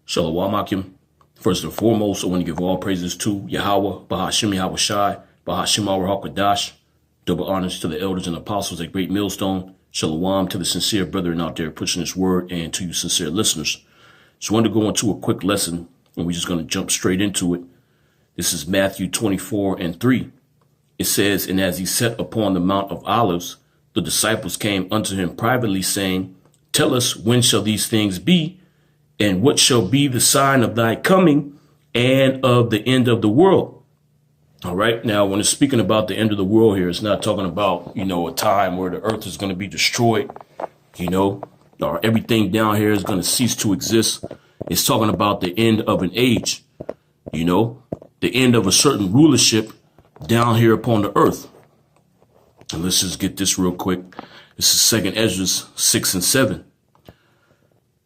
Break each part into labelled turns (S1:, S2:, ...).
S1: Shalom. First and foremost, I want to give all praises to Yahawah, bahashem, yahawashi, bahashem, Hakwadash. Double honors to the elders and apostles at Great Millstone. Shalom to the sincere brethren out there pushing this word, and to you sincere listeners. So I want to go into a quick lesson, and we're just going to jump straight into it. This is Matthew 24:3. It says, "And as he sat upon the Mount of Olives, the disciples came unto him privately, saying, Tell us, when shall these things be? And what shall be the sign of thy coming and of the end of the world?" All right. Now, when it's speaking about the end of the world here, it's not talking about, a time where the earth is going to be destroyed, or everything down here is going to cease to exist. It's talking about the end of an age, the end of a certain rulership down here upon the earth. And let's just get this real quick. This is 2 Ezra 6:7.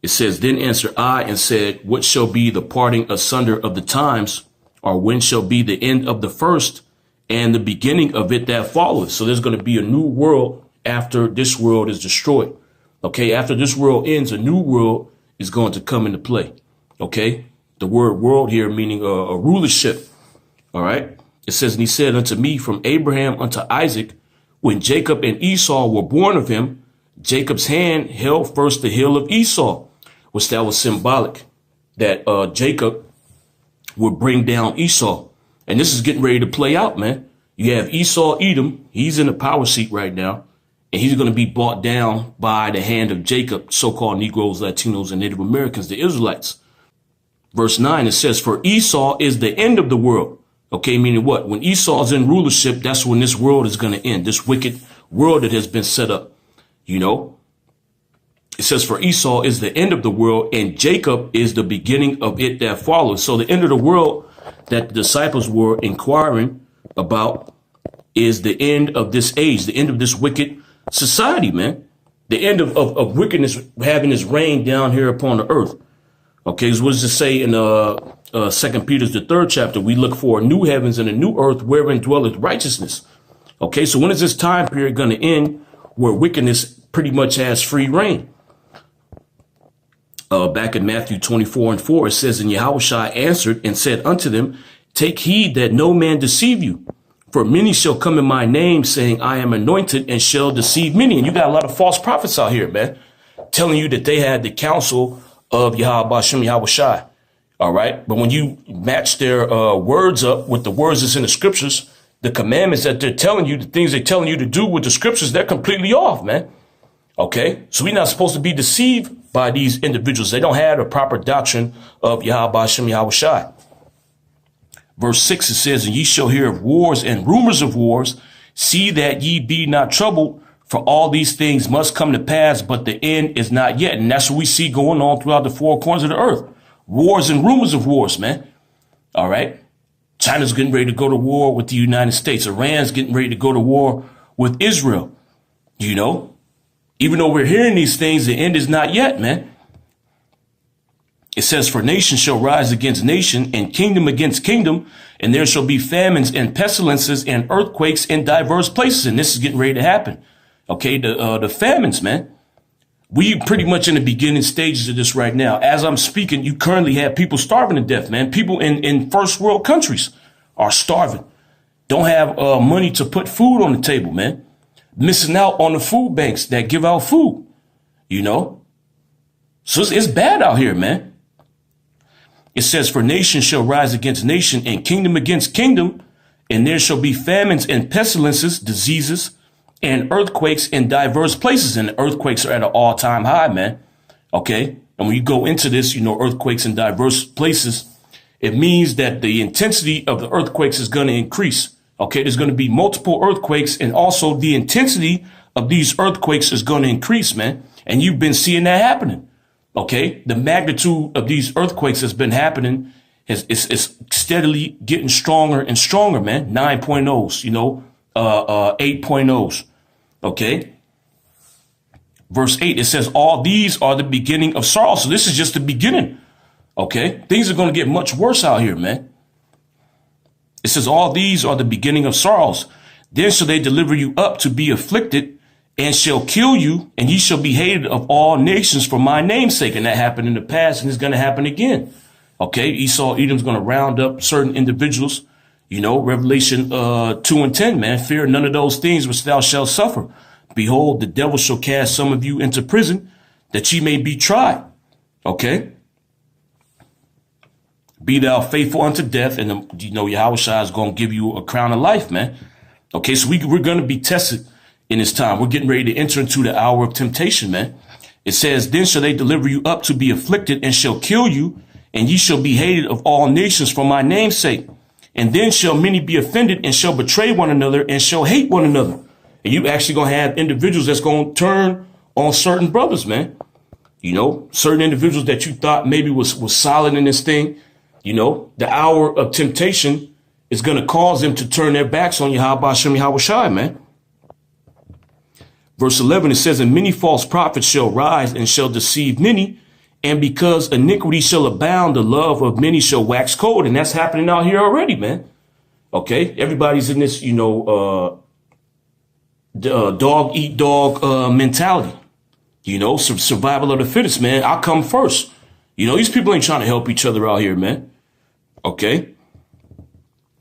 S1: It says, "Then answered I and said, What shall be the parting asunder of the times? Or when shall be the end of the first and the beginning of it that followeth?" So there's going to be a new world after this world is destroyed. Okay, after this world ends, a new world is going to come into play. Okay, the word world here meaning a rulership. All right, it says, "And he said unto me, From Abraham unto Isaac, when Jacob and Esau were born of him, Jacob's hand held first the heel of Esau," which that was symbolic that Jacob would bring down Esau. And this is getting ready to play out, man. You have Esau Edom. He's in the power seat right now, and he's going to be brought down by the hand of Jacob, so-called Negroes, Latinos, and Native Americans, the Israelites. Verse 9, it says, "For Esau is the end of the world." Okay, meaning what? When Esau's in rulership, that's when this world is going to end. This wicked world that has been set up, It says, "For Esau is the end of the world, and Jacob is the beginning of it that follows." So the end of the world that the disciples were inquiring about is the end of this age, the end of this wicked society, man. The end of wickedness having its reign down here upon the earth. Okay, so what does it say in 2 Peter, the 3rd chapter? "We look for a new heavens and a new earth wherein dwelleth righteousness." Okay, so when is this time period going to end where wickedness pretty much has free reign? Back in Matthew 24:4, it says, "And Yahawashi answered and said unto them, Take heed that no man deceive you. For many shall come in my name, saying, I am anointed, and shall deceive many." And you got a lot of false prophets out here, man, telling you that they had the counsel of bahashem, yahawashi. All right. But when you match their words up with the words that's in the scriptures, the commandments that they're telling you, the things they're telling you to do with the scriptures, they're completely off, man. Okay, so we're not supposed to be deceived by these individuals. They don't have a proper doctrine of bahashem, yahawashi. Verse 6, it says, "And ye shall hear of wars and rumors of wars. See that ye be not troubled, for all these things must come to pass, but the end is not yet." And that's what we see going on throughout the four corners of the earth. Wars and rumors of wars, man. All right. China's getting ready to go to war with the United States. Iran's getting ready to go to war with Israel. Even though we're hearing these things, the end is not yet, man. It says, "For nation shall rise against nation, and kingdom against kingdom, and there shall be famines and pestilences and earthquakes in diverse places." And this is getting ready to happen. Okay, the famines, man. We pretty much in the beginning stages of this right now. As I'm speaking, you currently have people starving to death, man. People in first world countries are starving. Don't have money to put food on the table, man. Missing out on the food banks that give out food, So it's bad out here, man. It says, "For nation shall rise against nation, and kingdom against kingdom, and there shall be famines and pestilences, diseases, and earthquakes in diverse places." And the earthquakes are at an all-time high, man. Okay. And when you go into this, earthquakes in diverse places, it means that the intensity of the earthquakes is going to increase. Okay, there's going to be multiple earthquakes, and also the intensity of these earthquakes is going to increase, man. And you've been seeing that happening. Okay, the magnitude of these earthquakes has been happening is steadily getting stronger and stronger, man. 9.0s, 8.0s. Okay. Verse 8, it says, "All these are the beginning of sorrow." So this is just the beginning. Okay, things are going to get much worse out here, man. It says, "All these are the beginning of sorrows. Then shall they deliver you up to be afflicted, and shall kill you, and ye shall be hated of all nations for my name's sake. And that happened in the past, and it's going to happen again. Okay, Esau, Edom's going to round up certain individuals. You know, Revelation 2:10, man, fear none of those things which thou shalt suffer. Behold, the devil shall cast some of you into prison, that ye may be tried. Okay. Be thou faithful unto death, and you know, yahawashi is going to give you a crown of life, man. Okay, so we're going to be tested in this time. We're getting ready to enter into the hour of temptation, man. It says, then shall they deliver you up to be afflicted, and shall kill you, and ye shall be hated of all nations for my name's sake. And then shall many be offended, and shall betray one another, and shall hate one another. And you actually going to have individuals that's going to turn on certain brothers, man. You know, certain individuals that you thought maybe was solid in this thing. You know, the hour of temptation is going to cause them to turn their backs on bahashem, yahawashi, man. Verse 11, it says, and many false prophets shall rise and shall deceive many. And because iniquity shall abound, the love of many shall wax cold. And that's happening out here already, man. Okay. Everybody's in this, you know, dog eat dog mentality. You know, survival of the fittest, man. I'll come first. You know, these people ain't trying to help each other out here, man. Okay.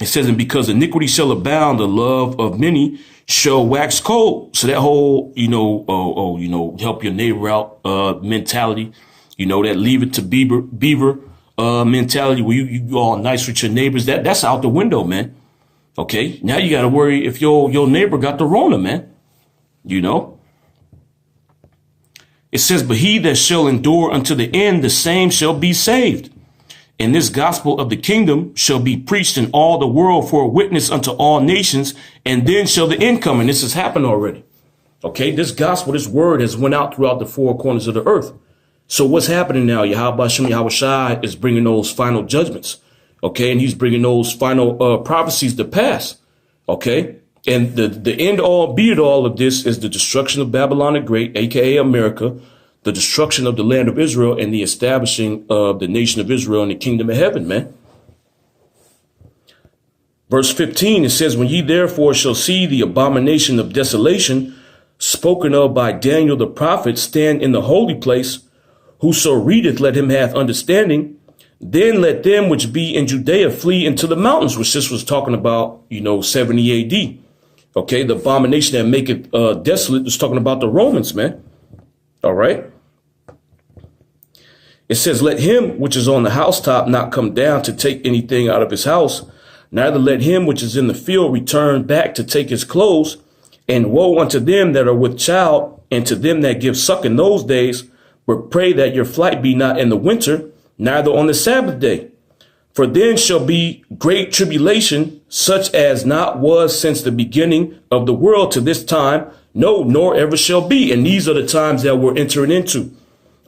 S1: It says, and because iniquity shall abound, the love of many shall wax cold. So that whole, you know, you know, help your neighbor out mentality. You know, that leave it to beaver mentality where you all nice with your neighbors. That's out the window, man. Okay. Now you got to worry if your neighbor got the Rona, man. You know, it says, but he that shall endure unto the end, the same shall be saved. And this gospel of the kingdom shall be preached in all the world for a witness unto all nations. And then shall the end come. And this has happened already. Okay. This gospel, this word has went out throughout the four corners of the earth. So what's happening now? Yahawashi is bringing those final judgments. Okay. And he's bringing those final prophecies to pass. Okay. And the end all be it all of this is the destruction of Babylon the Great, aka America, the destruction of the land of Israel, and the establishing of the nation of Israel and the kingdom of heaven, man. Verse 15, it says, when ye therefore shall see the abomination of desolation spoken of by Daniel the prophet stand in the holy place, whoso readeth, let him have understanding. Then let them which be in Judea flee into the mountains, which this was talking about, you know, 70 AD. Okay, the abomination that maketh desolate was talking about the Romans, man. All right. It says, let him which is on the housetop not come down to take anything out of his house, neither let him which is in the field return back to take his clothes. And woe unto them that are with child, and to them that give suck in those days. But pray that your flight be not in the winter, neither on the Sabbath day. For then shall be great tribulation, such as not was since the beginning of the world to this time, no, nor ever shall be. And these are the times that we're entering into.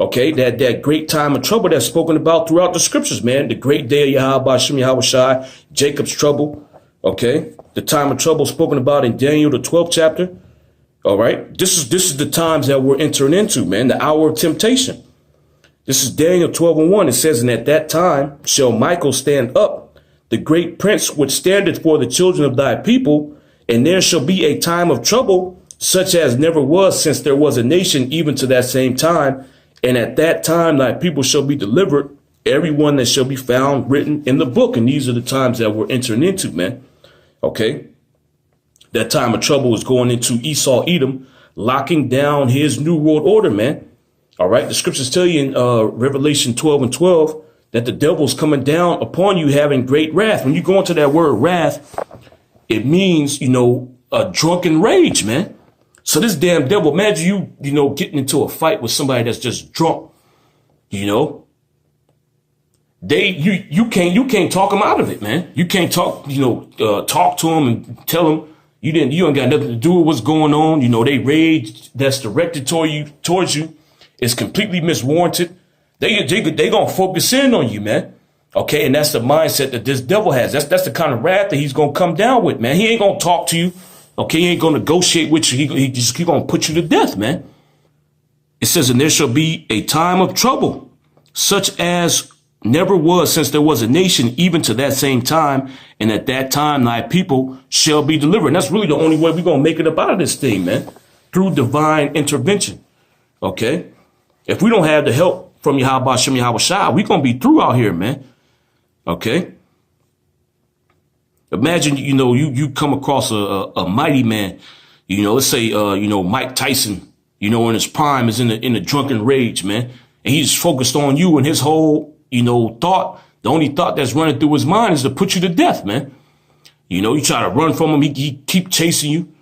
S1: Okay, that great time of trouble that's spoken about throughout the scriptures, man. The great day of yahawashi, Jacob's trouble. Okay, the time of trouble spoken about in Daniel, the 12th chapter. All right, this is the times that we're entering into, man. The hour of temptation. This is Daniel 12:1. It says, and at that time shall Michael stand up, the great prince which standeth for the children of thy people, and there shall be a time of trouble, such as never was since there was a nation, even to that same time. And at that time thy people shall be delivered, everyone that shall be found written in the book. And these are the times that we're entering into, man. Okay. That time of trouble is going into Esau, Edom, locking down his new world order, man. All right. The scriptures tell you in Revelation 12:12 that the devil's coming down upon you having great wrath. When you go into that word wrath, it means, you know, a drunken rage, man. So this damn devil, imagine you know, getting into a fight with somebody that's just drunk, you know, you can't talk them out of it, man. You can't talk to them and tell them you ain't got nothing to do with what's going on. You know, they rage that's directed towards you is completely miswarranted. They gonna focus in on you, man. Okay. And that's the mindset that this devil has. That's the kind of wrath that he's going to come down with, man. He ain't going to talk to you. Okay, he ain't going to negotiate with you. He going to put you to death, man. It says, and there shall be a time of trouble, such as never was since there was a nation, even to that same time. And at that time, thy people shall be delivered. And that's really the only way we're going to make it up out of this thing, man. through divine intervention. Okay. If we don't have the help from bahashem yahawashi, we going to be through out here, man. Okay. Imagine, you come across a mighty man, let's say, Mike Tyson, in his prime is in a drunken rage, man. And he's focused on you, and his whole, thought, the only thought that's running through his mind is to put you to death, man. You try to run from him. He keep chasing you,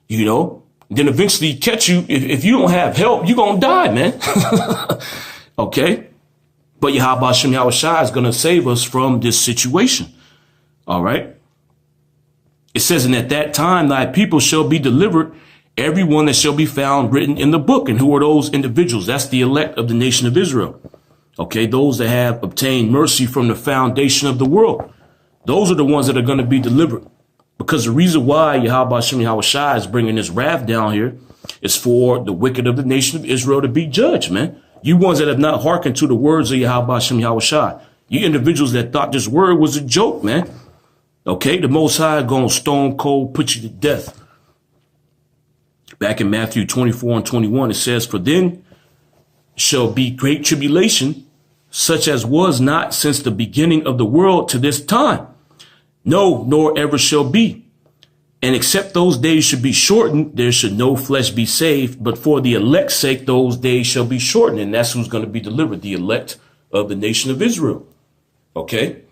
S1: then eventually he catch you. If you don't have help, you're going to die, man. Okay. But bahashem yahawashi is going to save us from this situation. All right. It says, and at that time, thy people shall be delivered, everyone that shall be found written in the book. And who are those individuals? That's the elect of the nation of Israel. Okay. Those that have obtained mercy from the foundation of the world. Those are the ones that are going to be delivered. Because the reason why bahashem yahawashi is bringing this wrath down here is for the wicked of the nation of Israel to be judged, man. You ones that have not hearkened to the words of bahashem yahawashi. You individuals that thought this word was a joke, man. Okay, the Most High going to stone cold put you to death. Back in Matthew 24 and 21, it says, for then shall be great tribulation, such as was not since the beginning of the world to this time. No, nor ever shall be. And except those days should be shortened, there should no flesh be saved. But for the elect's sake, those days shall be shortened. And that's who's going to be delivered, the elect of the nation of Israel. Okay. And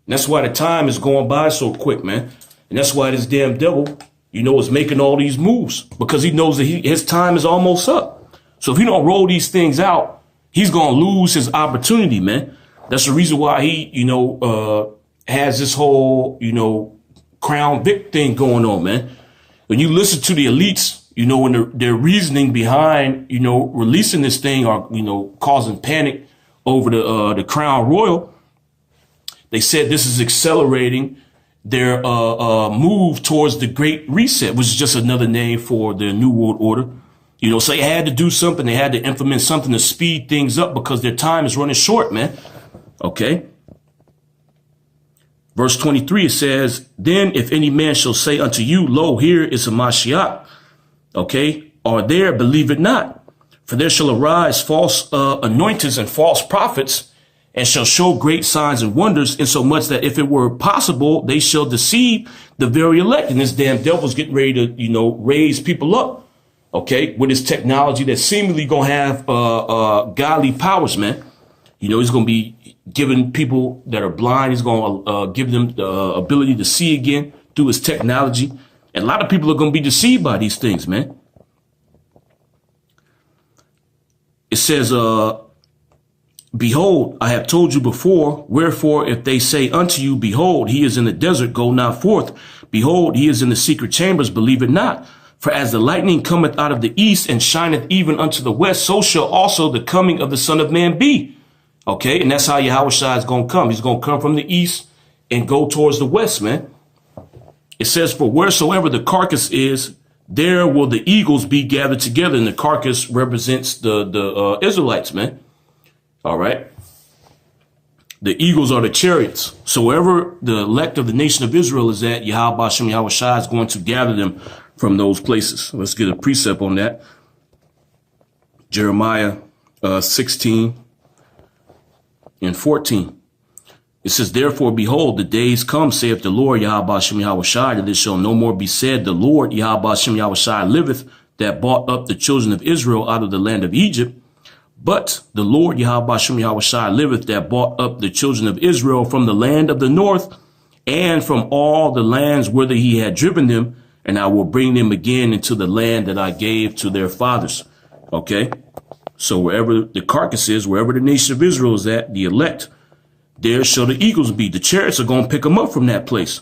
S1: that's why the time is going by so quick, man. And that's why this damn devil, is making all these moves, because he knows that his time is almost up. So if he don't roll these things out, he's going to lose his opportunity, man. That's the reason why he, has this whole, Crown Vic thing going on, man. When you listen to the elites, when their reasoning behind, releasing this thing or, causing panic over the Crown Royal, they said this is accelerating their move towards the Great Reset, which is just another name for the New World Order. So they had to do something. They had to implement something to speed things up because their time is running short, man. Okay. Verse 23, it says, then if any man shall say unto you, lo, here is a Mashiach, okay, or there, believe it not. For there shall arise false anointings and false prophets, and shall show great signs and wonders, insomuch that if it were possible, they shall deceive the very elect. And this damn devil's getting ready to, raise people up, okay, with his technology that's seemingly going to have godly powers, man. He's going to be giving people that are blind, he's going to give them the ability to see again through his technology. And a lot of people are going to be deceived by these things, man. It says, behold, I have told you before, wherefore if they say unto you, behold, he is in the desert, go not forth. Behold, he is in the secret chambers, believe it not. For as the lightning cometh out of the east and shineth even unto the west, so shall also the coming of the Son of Man be. Okay, and that's how yahawashi is going to come. He's going to come from the east and go towards the west, man. It says, for wheresoever the carcass is, there will the eagles be gathered together. And the carcass represents the Israelites, man. All right. The eagles are the chariots. So wherever the elect of the nation of Israel is at, bahashem yahawashi is going to gather them from those places. Let's get a precept on that. Jeremiah 16 and 14. It says, therefore, behold, the days come, saith the Lord, bahashem yahawashi, that it shall no more be said, the Lord, bahashem yahawashi, liveth, that brought up the children of Israel out of the land of Egypt. But the Lord, bahashem yahawashi, liveth, that brought up the children of Israel from the land of the north and from all the lands whither he had driven them. And I will bring them again into the land that I gave to their fathers. Okay. So wherever the carcass is, wherever the nation of Israel is at, the elect, there shall the eagles be. The chariots are going to pick them up from that place.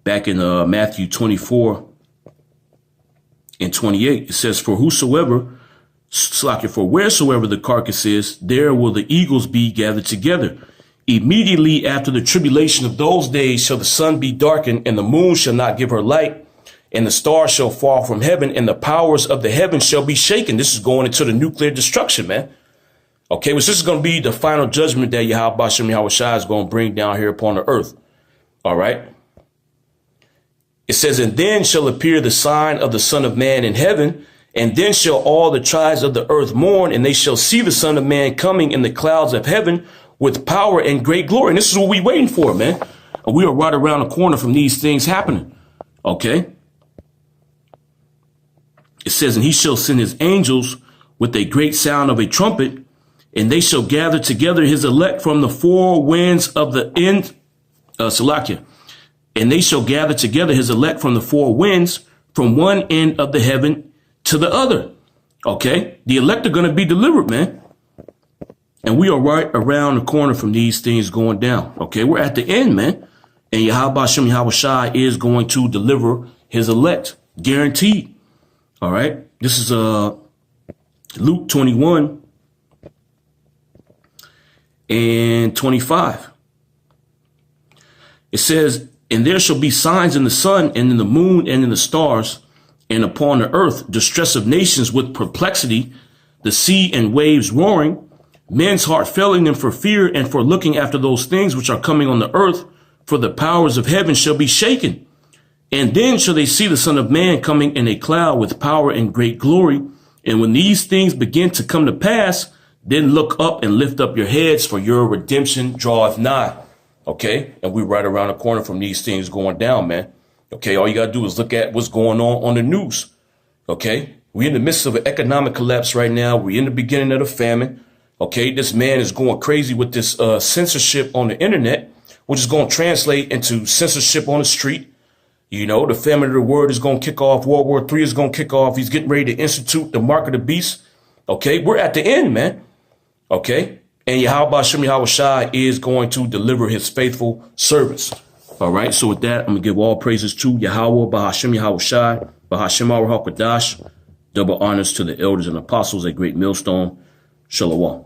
S1: Back in Matthew 24 and 28, it says, for whosoever, for wheresoever the carcass is, there will the eagles be gathered together. Immediately after the tribulation of those days shall the sun be darkened, and the moon shall not give her light, and the stars shall fall from heaven, and the powers of the heavens shall be shaken. This is going into the nuclear destruction, man. Okay, well, this is going to be the final judgment that bahashem yahawashi is going to bring down here upon the earth. All right. It says, and then shall appear the sign of the Son of Man in heaven, and then shall all the tribes of the earth mourn, and they shall see the Son of Man coming in the clouds of heaven with power and great glory. And this is what we're waiting for, man. And we are right around the corner from these things happening. Okay. It says, and he shall send his angels with a great sound of a trumpet, and they shall gather together his elect from the four winds of the end, Salakia. And they shall gather together his elect from the four winds, from one end of the heaven to the other. Okay. The elect are going to be delivered, man. And we are right around the corner from these things going down. Okay. We're at the end, man. And bahashem yahawashi is going to deliver his elect. Guaranteed. All right. This is Luke 21 and 25. It says, and there shall be signs in the sun and in the moon and in the stars, and upon the earth distress of nations with perplexity, the sea and waves roaring, men's heart failing them for fear and for looking after those things which are coming on the earth, for the powers of heaven shall be shaken. And then shall they see the Son of Man coming in a cloud with power and great glory. And when these things begin to come to pass, then look up and lift up your heads, for your redemption draweth nigh. Okay. And we're right around the corner from these things going down, man. Okay. All you got to do is look at what's going on the news. Okay. We're in the midst of an economic collapse right now. We're in the beginning of the famine. Okay. This man is going crazy with this censorship on the internet, which is going to translate into censorship on the street. You know, the famine of the word is going to kick off. World War III is going to kick off. He's getting ready to institute the mark of the beast. Okay. We're at the end, man. Okay. And bahashem yahawashi is going to deliver his faithful servants. All right. So with that, I'm going to give all praises to yahawah, bahashem yahawashi, bahashem our hakadash. Double honors to the elders and apostles at Great Millstone. Shalom.